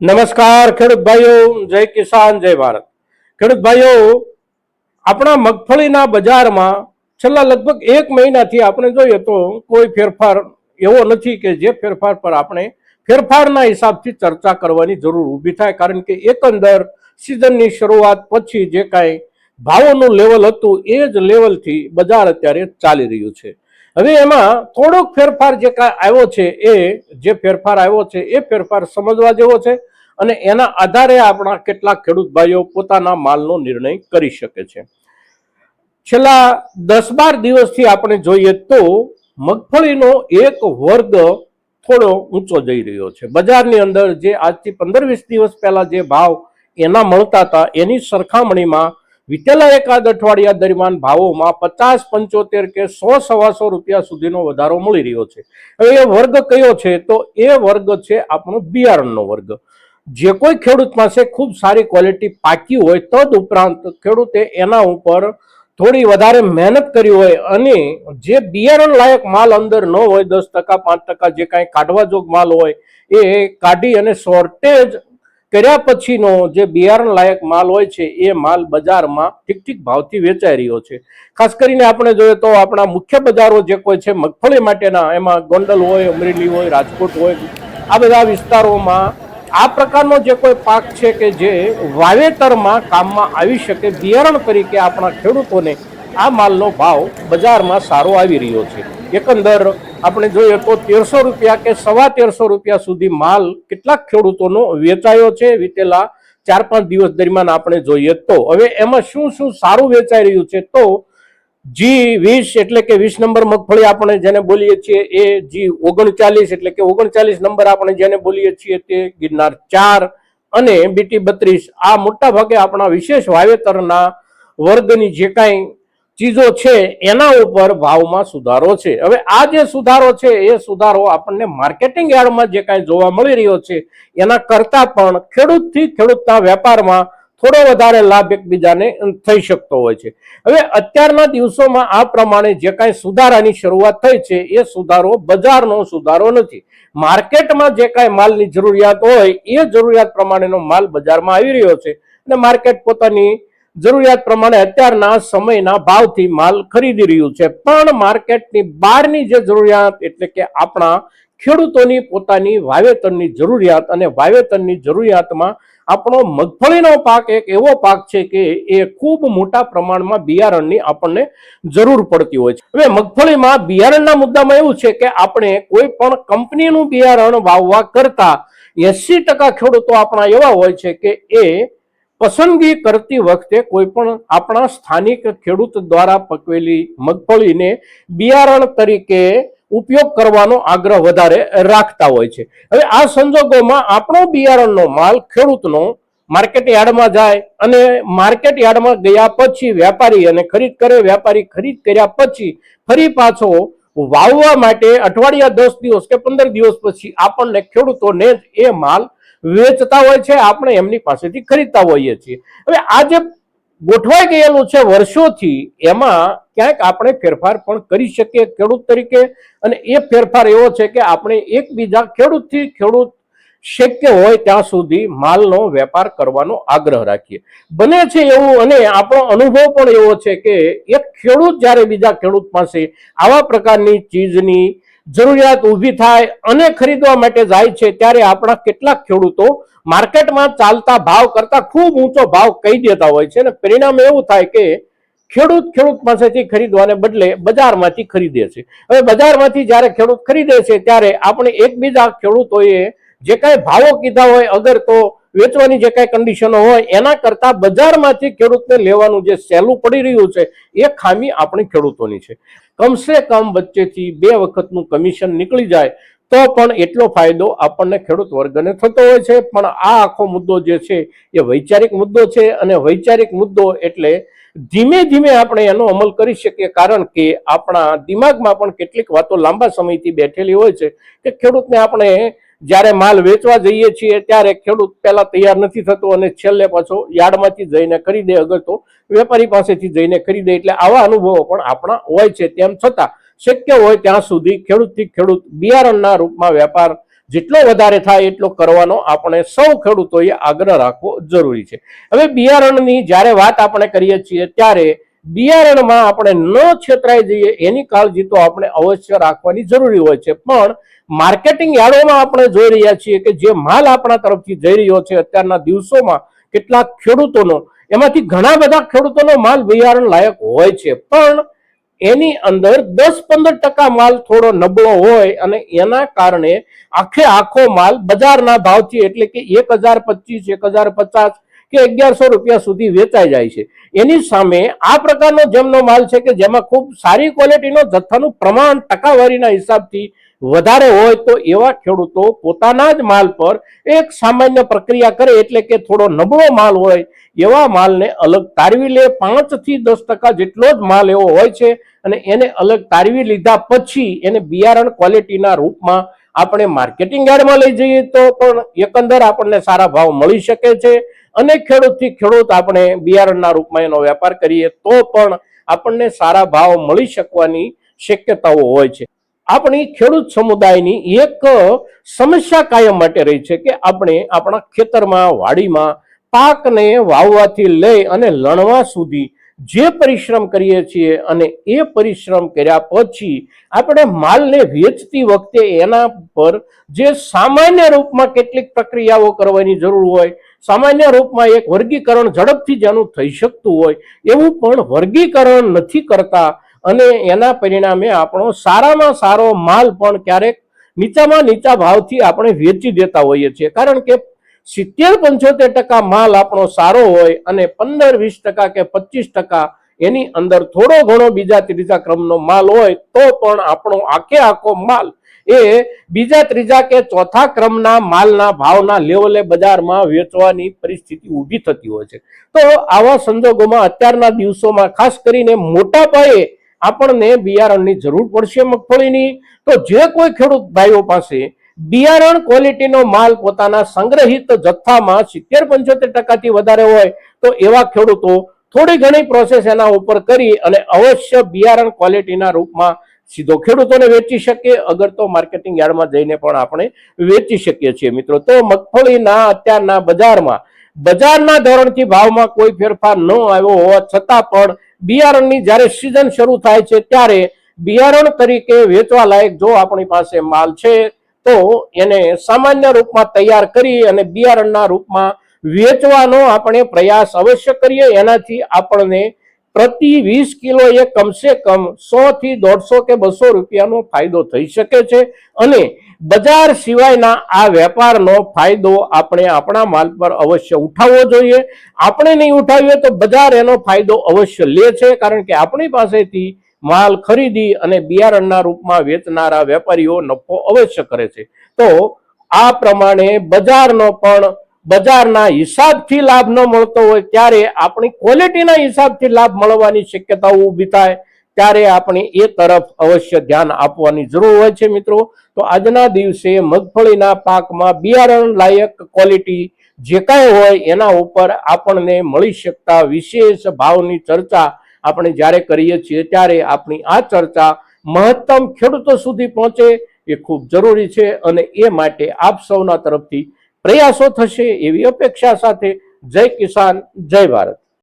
નમસ્કાર ખેડૂત ભાઈઓ, જય કિસાન જય ભારત। ખેડૂત ભાઈઓ, આપણા મગફળીના બજારમાં છેલ્લા લગભગ 1 મહિનાથી આપણે જોઈએ તો કોઈ ફેરફાર એવો નથી કે જે ફેરફાર પર આપણે ફેરફારના હિસાબથી ચર્ચા કરવાની જરૂર ઊભી થાય, કારણ કે એકંદર સિઝનની શરૂઆત પછી જે કાંઈ ભાવોનું લેવલ હતું એ જ લેવલથી બજાર અત્યારે ચાલી રહ્યું છે। હવે એમાં થોડોક ફેરફાર જે કાંઈ આવ્યો છે એ જે ફેરફાર આવ્યો છે એ ફેરફાર સમજવા જેવો છે અને એના આધારે આપણા કેટલાક ખેડૂત ભાઈઓ પોતાના માલનો નિર્ણય કરી શકે છે। છેલ્લા 10-12 દિવસથી આપણે જોઈએ તો મગફળીનો એક વર્ગ થોડો ઊંચો જઈ રહ્યો છે। બજારની અંદર જે આજથી 15-20 દિવસ પહેલા જે ભાવ એના મળતા હતા એની સરખામણીમાં વિતેલા એકાદ અઠવાડિયા દરમિયાન ભાવોમાં 50-75 કે 100-125 રૂપિયા સુધીનો વધારો મળી રહ્યો છે। હવે એ વર્ગ કયો છે? તો એ વર્ગ છે આપણો બિયારણનો વર્ગ। જે કોઈ ખેડૂત પાસે ખૂબ સારી ક્વોલિટી પાકી હોય તદ ઉપરાંત ખેડૂતે એના ઉપર થોડી વધારે મહેનત કરી હોય અને જે બિયારણ લાયક માલ અંદર ન હોય, 10% 5% જે કાંઈ કાઢવા જોગ માલ હોય એ કાઢી અને શોર્ટેજ કર્યા પછીનો જે બિયારણ લાયક માલ હોય છે એ માલ બજારમાં ઠીક ઠીક ભાવથી વેચાઈ રહ્યો છે। ખાસ કરીને આપણે જોઈએ તો આપણા મુખ્ય બજારો જે કોઈ છે મગફળી માટેના, એમાં ગોંડલ હોય, અમરેલી હોય, રાજકોટ હોય, આ બધા વિસ્તારોમાં આ પ્રકારનો જે કોઈ પાક છે કે જે વાવેતરમાં કામમાં આવી શકે બિયારણ તરીકે આપણા ખેડૂતોને આ માલનો ભાવ બજારમાં સારો આવી રહ્યો છે। એકંદર આપણે જોઈએ તો 1300 રૂપિયા કે 1350 રૂપિયા સુધી માલ કેટલાક ખેડૂતોનો વેચાયો છે વિતેલા 4-5 દિવસ દરમિયાન આપણે જોઈએ તો। હવે એમાં શું શું સારું વેચાઈ રહ્યું છે? તો G20 એટલે કે 20 નંબર મગફળી આપણે જેને બોલીએ છીએ એ, G39 એટલે કે 39 નંબર આપણે જેને બોલીએ છીએ તે, ગિરનાર 4 અને BT32 આ મોટા ભાગે આપણા વિશેષ વાવેતરના વર્ગની જે કાંઈ ચીજો છે એના ઉપર ભાવમાં સુધારો છે। હવે આ જે સુધારો છે એ સુધારો આપણને માર્કેટિંગ યાર્ડમાં જે કાંઈ જોવા મળી રહ્યો છે એના કરતાં પણ ખેડૂતથી ખેડૂતના વેપારમાં થોડો વધારે લાભ એકબીજાને થઈ શકતો હોય છે। હવે અત્યારના દિવસોમાં આ પ્રમાણે જે કાંઈ સુધારાની શરૂઆત થઈ છે એ સુધારો બજારનો સુધારો નથી। માર્કેટમાં જે કાંઈ માલની જરૂરિયાત હોય એ જરૂરિયાત પ્રમાણેનો માલ બજારમાં આવી રહ્યો છે અને માર્કેટ પોતાની જરૂરિયાત પ્રમાણે અત્યારના સમયના ભાવથી માલ ખરીદી રહ્યું છે। પણ માર્કેટની બહારની જે જરૂરિયાત એટલે કે આપણા ખેડૂતોની પોતાની વાવેતરની જરૂરિયાત, અને વાવેતરની જરૂરિયાતમાં આપણો મગફળીનો પાક એક એવો પાક છે કે એ ખૂબ મોટા પ્રમાણમાં બિયારણની આપણને જરૂર પડતી હોય છે। હવે મગફળીમાં બિયારણના મુદ્દામાં એવું છે કે આપણે કોઈ પણ કંપનીનું બિયારણ વાવવા કરતા 80% ખેડૂતો આપણા એવા હોય છે કે એ પસંદગી કરતી વખતે કોઈ પણ આપણા સ્થાનિક ખેડૂત દ્વારા પકવેલી મગફળીને બિયારણ તરીકે ઉપયોગ કરવાનો આગ્રહ વધારે રાખતા હોય છે। હવે આ સંજોગોમાં આપણો બિયારણનો માલ ખેડૂતનો માર્કેટ યાર્ડમાં જાય અને માર્કેટ યાર્ડમાં ગયા પછી વેપારી અને ખરીદ કરે, વેપારી ખરીદ કર્યા પછી ફરી પાછો વાવવા માટે અઠવાડિયા 10 દિવસ કે 15 દિવસ પછી આપણને ખેડૂતોને જ એ માલ વેચતા હોય છે, આપણે એમની પાસેથી ખરીદતા હોઈએ છીએ। હવે આ જે ગોઠવાઈ ગયેલું છે વર્ષોથી, એમાં ક્યાંક આપણે ફેરફાર પણ કરી શકીએ ખેડૂત તરીકે, અને એ ફેરફાર એવો છે કે આપણે એકબીજા ખેડૂતથી ખેડૂત શક્ય હોય ત્યાં સુધી માલનો વેપાર કરવાનો આગ્રહ રાખીએ। બને છે એવું, અને આપણો અનુભવ પણ એવો છે કે એક ખેડૂત જ્યારે બીજા ખેડૂત પાસે આવા પ્રકારની ચીજની જરૂરિયાત ઊભી થાય અને ખરીદવા માટે જાય છે ત્યારે આપણા કેટલાક ખેડૂતો માર્કેટમાં ચાલતા ભાવ કરતા ખૂબ ઊંચો ભાવ કહી દેતા હોય છે, અને પરિણામ એવું થાય કે ખેડૂત પાસેથી ખરીદવાને બદલે બજારમાંથી ખરીદે છે। હવે બજારમાંથી જ્યારે ખેડૂત ખરીદે છે ત્યારે આપણે એકબીજા ખેડૂતોએ જે કાંઈ ભાવો કીધા હોય, અગર તો વેચવાની જે કાંઈ કન્ડિશનો હોય એના કરતા બજારમાંથી ખેડૂતને લેવાનું જે સહેલું પડી રહ્યું છે એ ખામી આપણી ખેડૂતોની છે। કમસે કમ વચ્ચેથી 2 વખતનું કમિશન નીકળી જાય તો પણ એટલો ફાયદો આપણને ખેડૂત વર્ગને થતો હોય છે। પણ આ આખો મુદ્દો જે છે એ વૈચારિક મુદ્દો છે, અને વૈચારિક મુદ્દો એટલે ધીમે ધીમે આપણે એનો અમલ કરી શકીએ, કારણ કે આપણા દિમાગમાં પણ કેટલીક વાતો લાંબા સમયથી બેઠેલી હોય છે કે ખેડૂતને આપણે જ્યારે માલ વેચવા જઈએ છીએ ત્યારે ખેડૂત પહેલા તૈયાર નથી થતો અને છેલ્લે પાછો યાર્ડમાંથી જઈને ખરીદે, અગર તો વેપારી પાસેથી જઈને ખરીદે। એટલે આવા અનુભવો પણ આપણા હોય છે। તેમ છતાં શક્ય હોય ત્યાં સુધી ખેડૂતથી ખેડૂત બિયારણના રૂપમાં વેપાર જેટલો વધારે થાય એટલો કરવાનો આપણે સૌ ખેડૂતોએ આગ્રહ રાખવો જરૂરી છે. હવે બિયારણની જ્યારે વાત આપણે કરીએ છીએ ત્યારે બિયારણમાં આપણે ન છેતરાઈ જઈએ એની કાળજી તો આપણે અવશ્ય રાખવાની જરૂરી હોય છે. પણ માર્કેટિંગ યાર્ડોમાં આપણે જોઈ રહ્યા છીએ કે જે માલ આપણા તરફથી જઈ રહ્યો છે અત્યારના દિવસોમાં કેટલાક ખેડૂતોનો, એમાંથી ઘણા બધા ખેડૂતોનો માલ બિયારણ લાયક હોય છે, પણ એની અંદર 10-15% માલ થોડો નબળો હોય અને એના કારણે આખો માલ બજારના ભાવથી એટલે કે 1025, 1050 કે 1100 રૂપિયા સુધી વેચાઈ જાય છે. એની સામે આ પ્રકારનો જેમનો માલ છે કે જેમાં ખૂબ સારી ક્વોલિટીનો જથ્થાનું પ્રમાણ ટકાવારીના હિસાબથી વધારે હોય તો એવા ખેડૂતો પોતાના જ માલ પર એક સામાન્ય પ્રક્રિયા કરે, એટલે કે થોડો નબળો માલ હોય એવા માલને અલગ તારવી લે. 5 થી 10% જેટલો જ માલ એવો હોય છે અને એને અલગ તારવી લીધા પછી એને બિયારણ ક્વોલિટીના રૂપમાં આપણે માર્કેટિંગ યાર્ડમાં લઈ જઈએ તો પણ એકંદર આપણને સારા ભાવ મળી શકે છે અને ખેડૂતથી ખેડૂત આપણે બિયારણના રૂપમાં એનો વેપાર કરીએ તો પણ આપણને સારા ભાવ મળી શકવાની શક્યતાઓ હોય છે. આપણી ખેડૂત સમુદાયની એક સમસ્યા કાયમ માટે રહી છે કે આપણે આપણા ખેતરમાં, વાડીમાં પાકને વાવવાથી લઈ અને લણવા સુધી જે પરિશ્રમ કરીએ છીએ અને એ પરિશ્રમ કર્યા પછી આપણે માલને વેચતી વખતે એના પર જે સામાન્ય રૂપમાં કેટલીક પ્રક્રિયાઓ કરવાની જરૂર હોય, સામાન્ય રૂપમાં એક વર્ગીકરણ ઝડપથી જેનું થઈ શકતું હોય એવું પણ વર્ગીકરણ નથી કરતા અને એના પરિણામે આપણો સારામાં સારો માલ પણ ક્યારેક નીચામાં નીચા ભાવથી આપણે વેચી દેતા હોઈએ છીએ. કારણ કે 70-75% માલ આપણો સારો હોય અને 15-20% કે 25% એની અંદર થોડો ઘણો બીજા ત્રીજા ક્રમનો માલ હોય તો પણ આપણો આખો માલ એ બીજા ત્રીજા કે ચોથા ક્રમના માલના ભાવના લેવલે બજારમાં વેચવાની પરિસ્થિતિ ઊભી થતી હોય છે. તો આવા સંજોગોમાં અત્યારના દિવસોમાં ખાસ કરીને મોટા પાયે આપણને બિયારણની જરૂર પડશે મગફળીની. તો જે કોઈ ખેડૂત ભાઈઓ પાસે બિયારણ ક્વોલિટીનો માલ પોતાના સંગ્રહિત જથ્થામાં 70-75% થી વધારે હોય તો એવા ખેડૂતો થોડી ઘણી પ્રોસેસ એના ઉપર કરી અને અવશ્ય બિયારણ ક્વોલિટીના રૂપમાં સીધો ખેડૂતોને વેચી શકીએ, અગર તો માર્કેટિંગ યાર્ડમાં જઈને પણ આપણે વેચી શકીએ છીએ. મિત્રો, તો મગફળીના અત્યારના બજારના ધોરણથી ભાવમાં કોઈ ફેરફાર ન આવ્યો હોવા છતાં પણ બિયારણની જ્યારે સિઝન શરૂ થાય છે ત્યારે બિયારણ તરીકે વેચવા લાયક જો આપણી પાસે માલ છે તો એને સામાન્ય રૂપમાં તૈયાર કરી અને બિયારણના રૂપમાં વેચવાનો આપણે પ્રયાસ અવશ્ય કરીએ. એનાથી આપણને પ્રતિ 20 કિલોએ કમસે કમ 100 થી 150 કે 200 રૂપિયાનો ફાયદો થઈ શકે છે અને બજાર સિવાયના આ વેપારનો ફાયદો આપણે આપણા માલ પર અવશ્ય ઉઠાવવો જોઈએ. આપણે નહીં ઉઠાવીએ તો બજાર એનો ફાયદો અવશ્ય લે છે, કારણ કે આપણી પાસેથી માલ ખરીદી અને બિયારણના રૂપમાં વેચનારા વેપારીઓ નફો અવશ્ય કરે છે. તો આ પ્રમાણે બજારનો પણ બજારના હિસાબથી લાભ ન મળતો હોય ત્યારે આપણી ક્વોલિટીના હિસાબથી લાભ મળવાની શક્યતાઓ ઊભી થાય ત્યારે આપણે એ તરફ અવશ્ય ધ્યાન આપવાની જરૂર હોય છે. મિત્રો, તો આજના દિવસે મગફળીના પાકમાં બિયારણ લાયક ક્વોલિટી જે કાંઈ હોય એના ઉપર આપણને મળી શકતા વિશેષ ભાવની ચર્ચા આપણે જ્યારે કરીએ છીએ ત્યારે આપણી આ ચર્ચા મહત્તમ ખેડૂતો સુધી પહોંચે એ ખૂબ જરૂરી છે અને એ માટે આપ સૌના તરફથી પ્રયાસો થશે એવી અપેક્ષા સાથે જય કિસાન, જય ભારત.